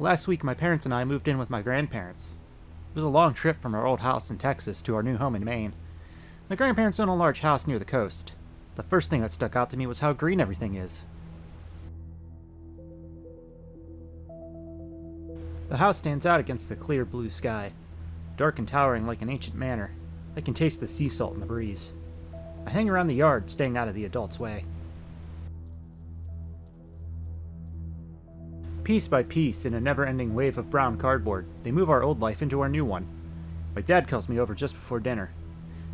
Last week, my parents and I moved in with my grandparents. It was a long trip from our old house in Texas to our new home in Maine. My grandparents own a large house near the coast. The first thing that stuck out to me was how green everything is. The house stands out against the clear blue sky, dark and towering like an ancient manor. I can taste the sea salt in the breeze. I hang around the yard, staying out of the adults' way. Piece by piece, in a never-ending wave of brown cardboard, they move our old life into our new one. My dad calls me over just before dinner.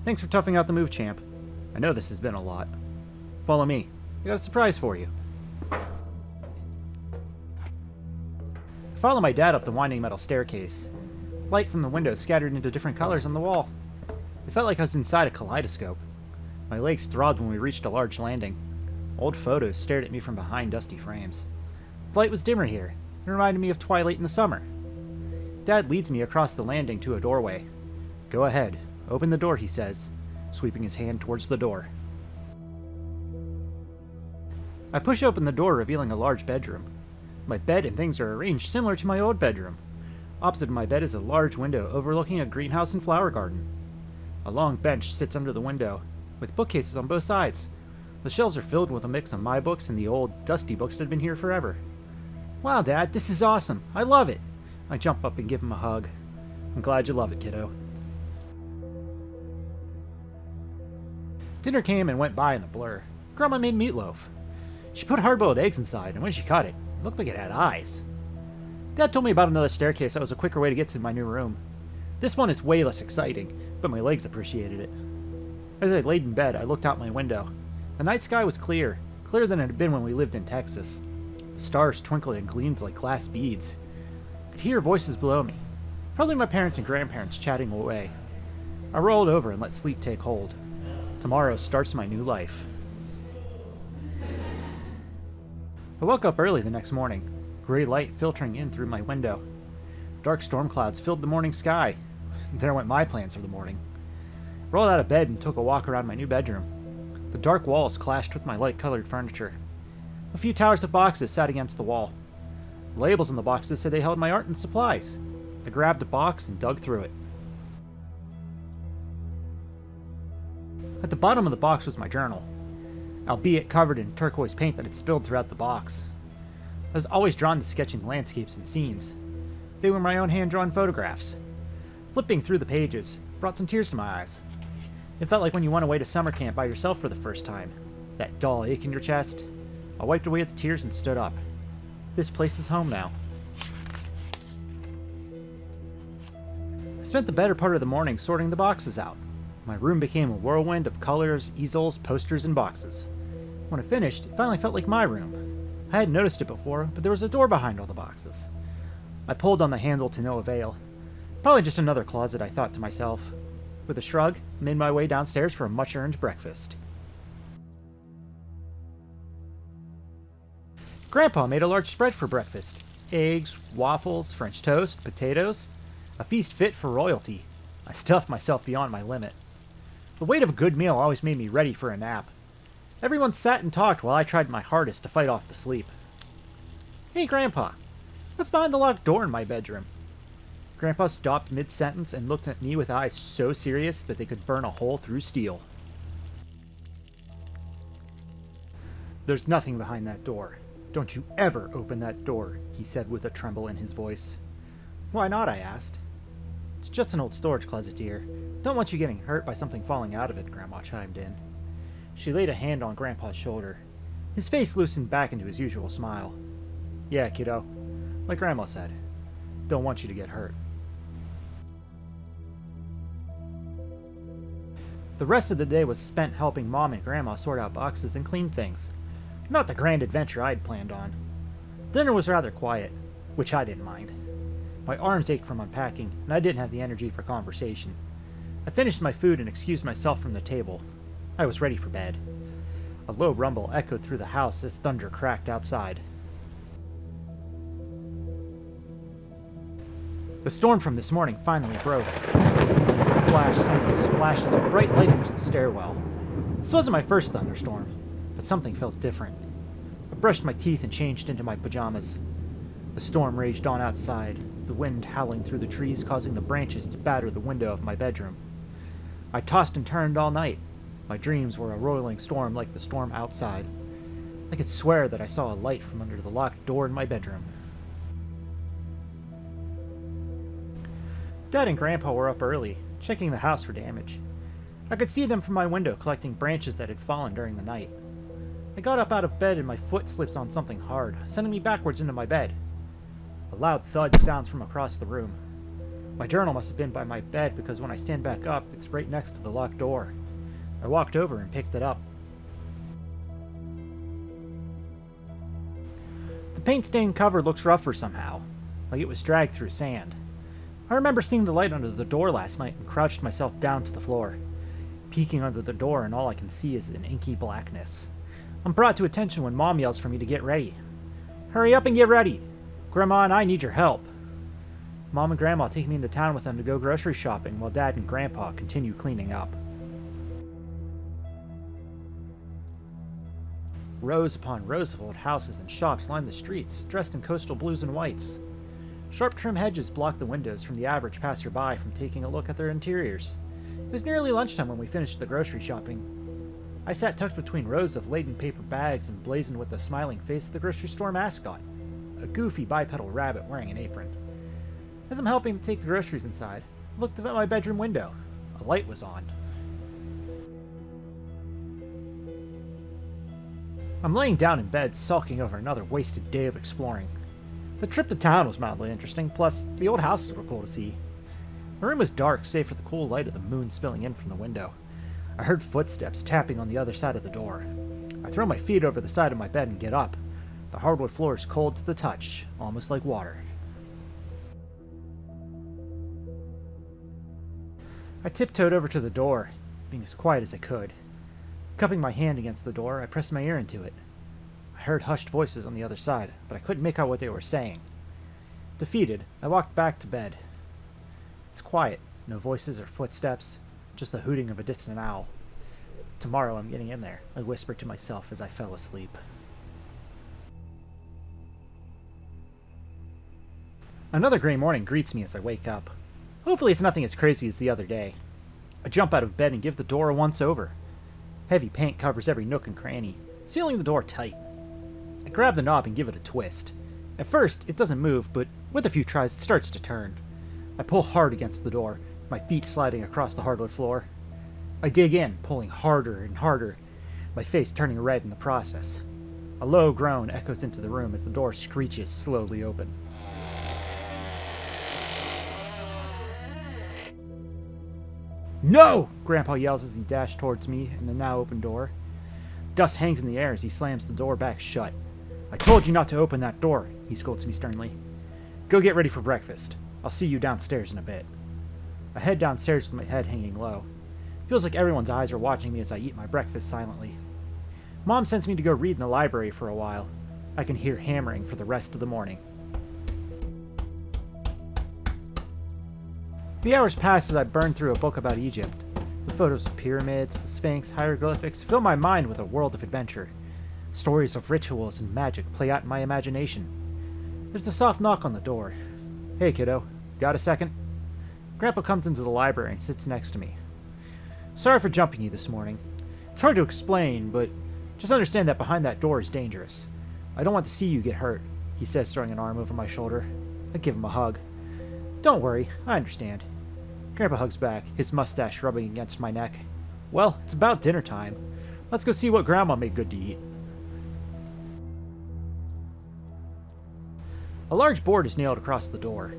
Thanks for toughing out the move, champ. I know this has been a lot. Follow me. I got a surprise for you. I follow my dad up the winding metal staircase. Light from the window scattered into different colors on the wall. It felt like I was inside a kaleidoscope. My legs throbbed when we reached a large landing. Old photos stared at me from behind dusty frames. The light was dimmer here. It reminded me of twilight in the summer. Dad leads me across the landing to a doorway. Go ahead. Open the door, he says, sweeping his hand towards the door. I push open the door, revealing a large bedroom. My bed and things are arranged similar to my old bedroom. Opposite my bed is a large window overlooking a greenhouse and flower garden. A long bench sits under the window, with bookcases on both sides. The shelves are filled with a mix of my books and the old, dusty books that have been here forever. Wow, Dad, this is awesome. I love it. I jump up and give him a hug. I'm glad you love it, kiddo. Dinner came and went by in a blur. Grandma made meatloaf. She put hard-boiled eggs inside, and when she cut it, it looked like it had eyes. Dad told me about another staircase that was a quicker way to get to my new room. This one is way less exciting, but my legs appreciated it. As I laid in bed, I looked out my window. The night sky was clearer than it had been when we lived in Texas. The stars twinkled and gleamed like glass beads. I could hear voices below me, probably my parents and grandparents chatting away. I rolled over and let sleep take hold. Tomorrow starts my new life. I woke up early the next morning, gray light filtering in through my window. Dark storm clouds filled the morning sky. There went my plans for the morning. Rolled out of bed and took a walk around my new bedroom. The dark walls clashed with my light-colored furniture. A few towers of boxes sat against the wall. The labels on the boxes said they held my art and supplies. I grabbed a box and dug through it. At the bottom of the box was my journal, albeit covered in turquoise paint that had spilled throughout the box. I was always drawn to sketching landscapes and scenes. They were my own hand-drawn photographs. Flipping through the pages brought some tears to my eyes. It felt like when you went away to summer camp by yourself for the first time. That dull ache in your chest. I wiped away the tears and stood up. This place is home now. I spent the better part of the morning sorting the boxes out. My room became a whirlwind of colors, easels, posters, and boxes. When I finished, it finally felt like my room. I hadn't noticed it before, but there was a door behind all the boxes. I pulled on the handle to no avail. Probably just another closet, I thought to myself. With a shrug, I made my way downstairs for a much-earned breakfast. Grandpa made a large spread for breakfast. Eggs, waffles, French toast, potatoes. A feast fit for royalty. I stuffed myself beyond my limit. The weight of a good meal always made me ready for a nap. Everyone sat and talked while I tried my hardest to fight off the sleep. Hey, Grandpa, what's behind the locked door in my bedroom? Grandpa stopped mid-sentence and looked at me with eyes so serious that they could burn a hole through steel. There's nothing behind that door. Don't you ever open that door, he said with a tremble in his voice. Why not, I asked. It's just an old storage closet, dear. Don't want you getting hurt by something falling out of it, Grandma chimed in. She laid a hand on Grandpa's shoulder. His face loosened back into his usual smile. Yeah, kiddo. Like Grandma said. Don't want you to get hurt. The rest of the day was spent helping Mom and Grandma sort out boxes and clean things. Not the grand adventure I'd planned on. Dinner was rather quiet, which I didn't mind. My arms ached from unpacking, and I didn't have the energy for conversation. I finished my food and excused myself from the table. I was ready for bed. A low rumble echoed through the house as thunder cracked outside. The storm from this morning finally broke. The flash sending splashes of bright light into the stairwell. This wasn't my first thunderstorm, but something felt different. I brushed my teeth and changed into my pajamas. The storm raged on outside, the wind howling through the trees, causing the branches to batter the window of my bedroom. I tossed and turned all night. My dreams were a roiling storm like the storm outside. I could swear that I saw a light from under the locked door in my bedroom. Dad and Grandpa were up early, checking the house for damage. I could see them from my window collecting branches that had fallen during the night. I got up out of bed and my foot slips on something hard, sending me backwards into my bed. A loud thud sounds from across the room. My journal must have been by my bed because when I stand back up, it's right next to the locked door. I walked over and picked it up. The paint-stained cover looks rougher somehow, like it was dragged through sand. I remember seeing the light under the door last night and crouched myself down to the floor. Peeking under the door and all I can see is an inky blackness. I'm brought to attention when Mom yells for me to get ready. "Hurry up and get ready! Grandma and I need your help." Mom and Grandma take me into town with them to go grocery shopping while Dad and Grandpa continue cleaning up. Rows upon rows of old houses and shops line the streets, dressed in coastal blues and whites. Sharp trim hedges block the windows from the average passerby from taking a look at their interiors. It was nearly lunchtime when we finished the grocery shopping. I sat tucked between rows of laden paper bags and blazoned with the smiling face of the grocery store mascot, a goofy bipedal rabbit wearing an apron. As I'm helping take the groceries inside, I looked up at my bedroom window. A light was on. I'm laying down in bed, sulking over another wasted day of exploring. The trip to town was mildly interesting, plus the old houses were cool to see. My room was dark, save for the cool light of the moon spilling in from the window. I heard footsteps tapping on the other side of the door. I throw my feet over the side of my bed and get up. The hardwood floor is cold to the touch, almost like water. I tiptoed over to the door, being as quiet as I could. Cupping my hand against the door, I pressed my ear into it. I heard hushed voices on the other side, but I couldn't make out what they were saying. Defeated, I walked back to bed. It's quiet, no voices or footsteps, just the hooting of a distant owl. Tomorrow I'm getting in there, I whispered to myself as I fell asleep. Another gray morning greets me as I wake up. Hopefully it's nothing as crazy as the other day. I jump out of bed and give the door a once-over. Heavy paint covers every nook and cranny, sealing the door tight. I grab the knob and give it a twist. At first, it doesn't move, but with a few tries, it starts to turn. I pull hard against the door, my feet sliding across the hardwood floor. I dig in, pulling harder and harder, my face turning red in the process. A low groan echoes into the room as the door screeches slowly open. "No!" Grandpa yells as he dashes towards me and the now open door. Dust hangs in the air as he slams the door back shut. "I told you not to open that door," he scolds me sternly. "Go get ready for breakfast. I'll see you downstairs in a bit." I head downstairs with my head hanging low. Feels like everyone's eyes are watching me as I eat my breakfast silently. Mom sends me to go read in the library for a while. I can hear hammering for the rest of the morning. The hours pass as I burn through a book about Egypt. The photos of pyramids, the Sphinx, hieroglyphics fill my mind with a world of adventure. Stories of rituals and magic play out in my imagination. There's a soft knock on the door. "Hey, kiddo. Got a second?" Grandpa comes into the library and sits next to me. "Sorry for jumping you this morning. It's hard to explain, but just understand that behind that door is dangerous. I don't want to see you get hurt," he says, throwing an arm over my shoulder. I give him a hug. "Don't worry, I understand." Grandpa hugs back, his mustache rubbing against my neck. "Well, it's about dinner time. Let's go see what Grandma made good to eat." A large board is nailed across the door.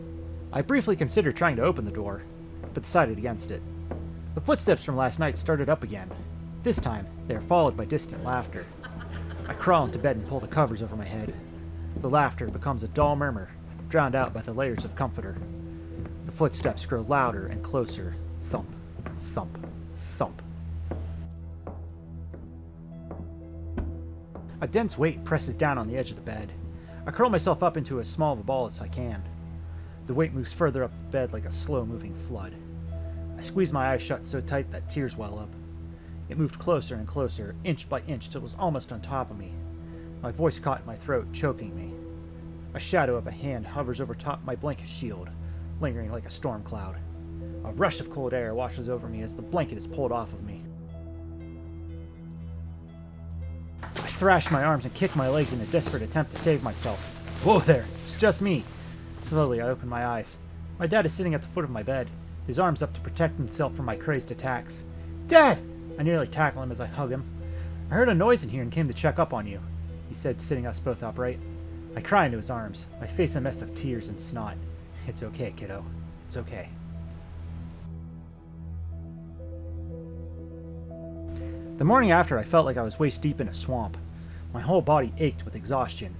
I briefly considered trying to open the door, but decided against it. The footsteps from last night started up again. This time, they are followed by distant laughter. I crawl into bed and pull the covers over my head. The laughter becomes a dull murmur, drowned out by the layers of comforter. The footsteps grow louder and closer. Thump, thump, thump. A dense weight presses down on the edge of the bed. I curl myself up into as small of a ball as I can. The weight moves further up the bed like a slow-moving flood. I squeeze my eyes shut so tight that tears well up. It moved closer and closer, inch by inch, till it was almost on top of me. My voice caught in my throat, choking me. A shadow of a hand hovers over top my blanket shield, lingering like a storm cloud. A rush of cold air washes over me as the blanket is pulled off of me. I thrash my arms and kick my legs in a desperate attempt to save myself. Whoa there, it's just me. Slowly, I open my eyes. My dad is sitting at the foot of my bed, his arms up to protect himself from my crazed attacks. Dad! I nearly tackle him as I hug him. I heard a noise in here and came to check up on you, he said, sitting us both upright. I cry into his arms, my face a mess of tears and snot. It's okay, kiddo. It's okay. The morning after, I felt like I was waist deep in a swamp. My whole body ached with exhaustion.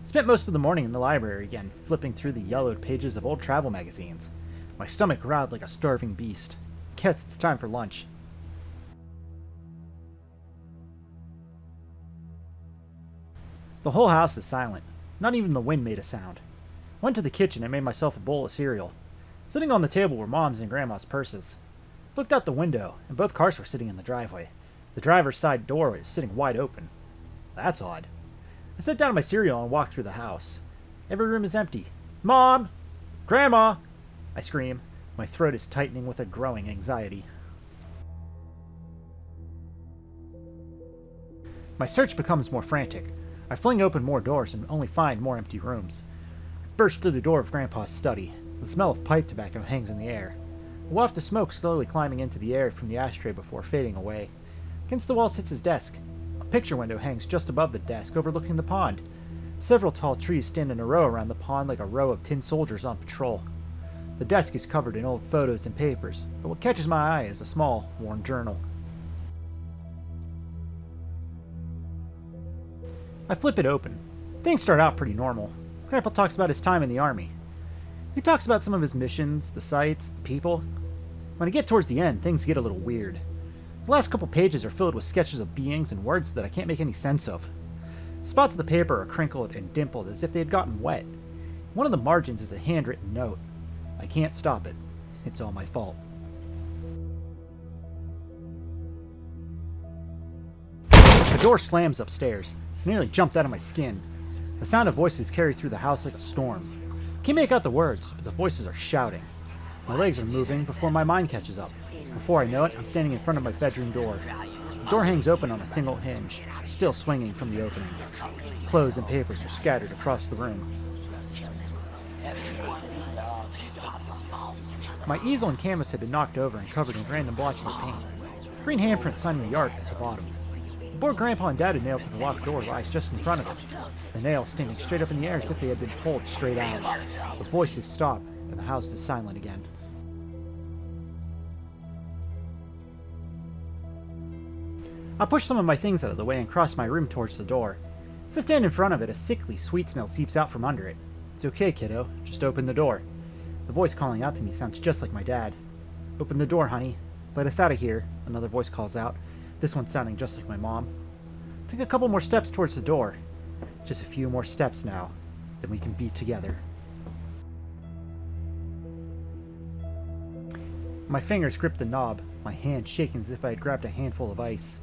Spent most of the morning in the library again, flipping through the yellowed pages of old travel magazines. My stomach growled like a starving beast. Guess it's time for lunch. The whole house is silent. Not even the wind made a sound. Went to the kitchen and made myself a bowl of cereal. Sitting on the table were Mom's and Grandma's purses. Looked out the window, and both cars were sitting in the driveway. The driver's side door is sitting wide open. That's odd. I set down my cereal and walked through the house. Every room is empty. Mom! Grandma! I scream. My throat is tightening with a growing anxiety. My search becomes more frantic. I fling open more doors and only find more empty rooms. I burst through the door of Grandpa's study. The smell of pipe tobacco hangs in the air. A waft of smoke slowly climbing into the air from the ashtray before fading away. Against the wall sits his desk. A picture window hangs just above the desk, overlooking the pond. Several tall trees stand in a row around the pond like a row of tin soldiers on patrol. The desk is covered in old photos and papers, but what catches my eye is a small, worn journal. I flip it open. Things start out pretty normal. Grandpa talks about his time in the army. He talks about some of his missions, the sights, the people. When I get towards the end, things get a little weird. The last couple pages are filled with sketches of beings and words that I can't make any sense of. Spots of the paper are crinkled and dimpled as if they had gotten wet. One of the margins is a handwritten note. I can't stop it. It's all my fault. The door slams upstairs. I nearly jumped out of my skin. The sound of voices carry through the house like a storm. I can't make out the words, but the voices are shouting. My legs are moving before my mind catches up. Before I know it, I'm standing in front of my bedroom door. The door hangs open on a single hinge, still swinging from the opening. Clothes and papers are scattered across the room. My easel and canvas had been knocked over and covered in random blotches of paint. Green handprint signing the art at the bottom. The board Grandpa and Dad had nailed to the locked door lies just in front of it, the nails standing straight up in the air as if they had been pulled straight out. The voices stop, and the house is silent again. I push some of my things out of the way and cross my room towards the door. As I stand in front of it, a sickly, sweet smell seeps out from under it. It's okay, kiddo. Just open the door. The voice calling out to me sounds just like my dad. Open the door, honey. Let us out of here, another voice calls out, this one sounding just like my mom. Take a couple more steps towards the door. Just a few more steps now. Then we can be together. My fingers grip the knob, my hand shaking as if I had grabbed a handful of ice.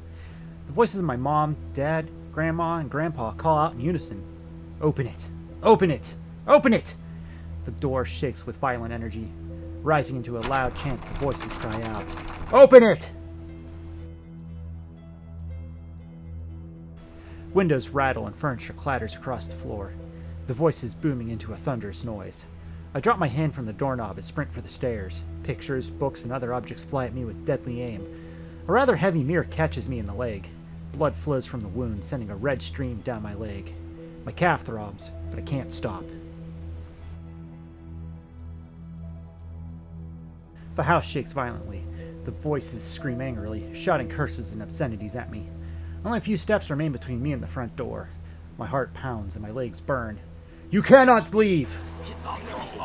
The voices of my mom, dad, grandma, and grandpa call out in unison. Open it! Open it! Open it! The door shakes with violent energy. Rising into a loud chant, the voices cry out, Open it! Windows rattle and furniture clatters across the floor, the voices booming into a thunderous noise. I drop my hand from the doorknob and sprint for the stairs. Pictures, books, and other objects fly at me with deadly aim. A rather heavy mirror catches me in the leg. Blood flows from the wound, sending a red stream down my leg. My calf throbs, but I can't stop. The house shakes violently. The voices scream angrily, shouting curses and obscenities at me. Only a few steps remain between me and the front door. My heart pounds and my legs burn. You cannot leave!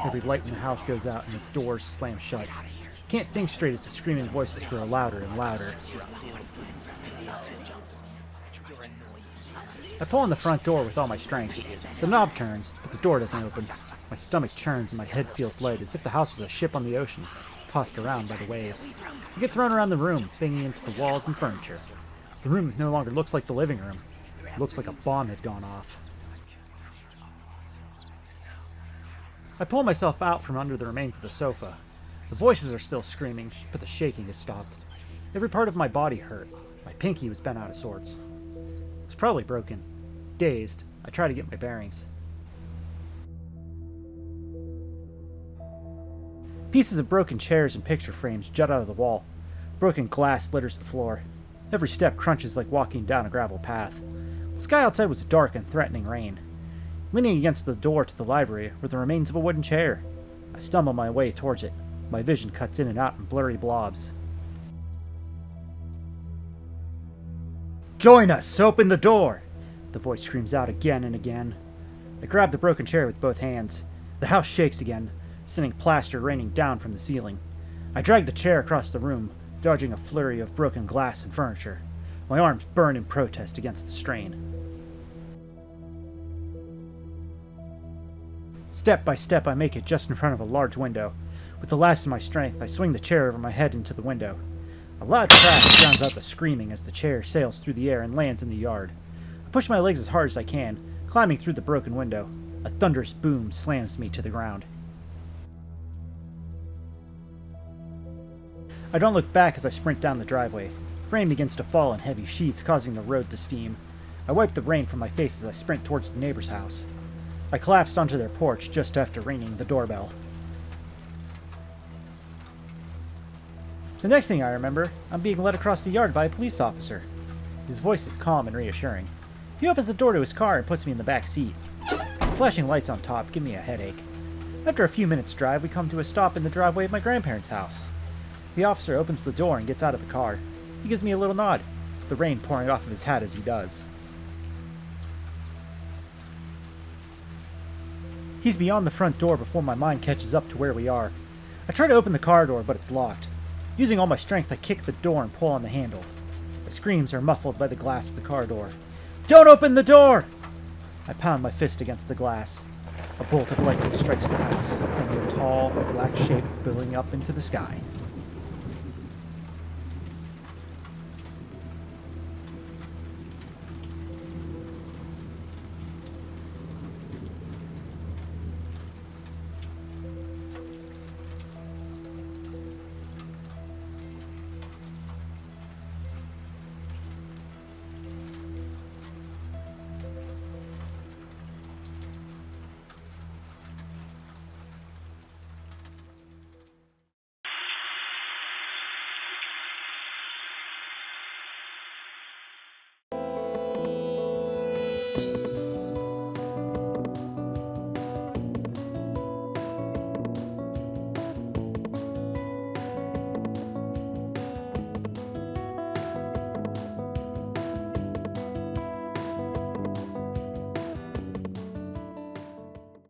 Every light in the house goes out and the doors slam shut. Can't think straight as the screaming voices grow louder and louder. I pull on the front door with all my strength. The knob turns, but the door doesn't open. My stomach churns and my head feels light, as if the house was a ship on the ocean, tossed around by the waves. I get thrown around the room, banging into the walls and furniture. The room no longer looks like the living room. It looks like a bomb had gone off. I pull myself out from under the remains of the sofa. The voices are still screaming, but the shaking has stopped. Every part of my body hurt. My pinky was bent out of sorts. It was probably broken. Dazed, I try to get my bearings. Pieces of broken chairs and picture frames jut out of the wall. Broken glass litters the floor. Every step crunches like walking down a gravel path. The sky outside was dark and threatening rain. Leaning against the door to the library were the remains of a wooden chair. I stumble my way towards it. My vision cuts in and out in blurry blobs. "Join us! Open the door!" The voice screams out again and again. I grab the broken chair with both hands. The house shakes again, sending plaster raining down from the ceiling. I drag the chair across the room, dodging a flurry of broken glass and furniture. My arms burn in protest against the strain. Step by step, I make it just in front of a large window. With the last of my strength, I swing the chair over my head into the window. A loud crash drowns out the screaming as the chair sails through the air and lands in the yard. I push my legs as hard as I can, climbing through the broken window. A thunderous boom slams me to the ground. I don't look back as I sprint down the driveway. Rain begins to fall in heavy sheets, causing the road to steam. I wipe the rain from my face as I sprint towards the neighbor's house. I collapsed onto their porch just after ringing the doorbell. The next thing I remember, I'm being led across the yard by a police officer. His voice is calm and reassuring. He opens the door to his car and puts me in the back seat. The flashing lights on top give me a headache. After a few minutes' drive, we come to a stop in the driveway of my grandparents' house. The officer opens the door and gets out of the car. He gives me a little nod, the rain pouring off of his hat as he does. He's beyond the front door before my mind catches up to where we are. I try to open the car door, but it's locked. Using all my strength, I kick the door and pull on the handle. My screams are muffled by the glass of the car door. "Don't open the door!" I pound my fist against the glass. A bolt of lightning strikes the house, sending a tall, black shape billowing up into the sky.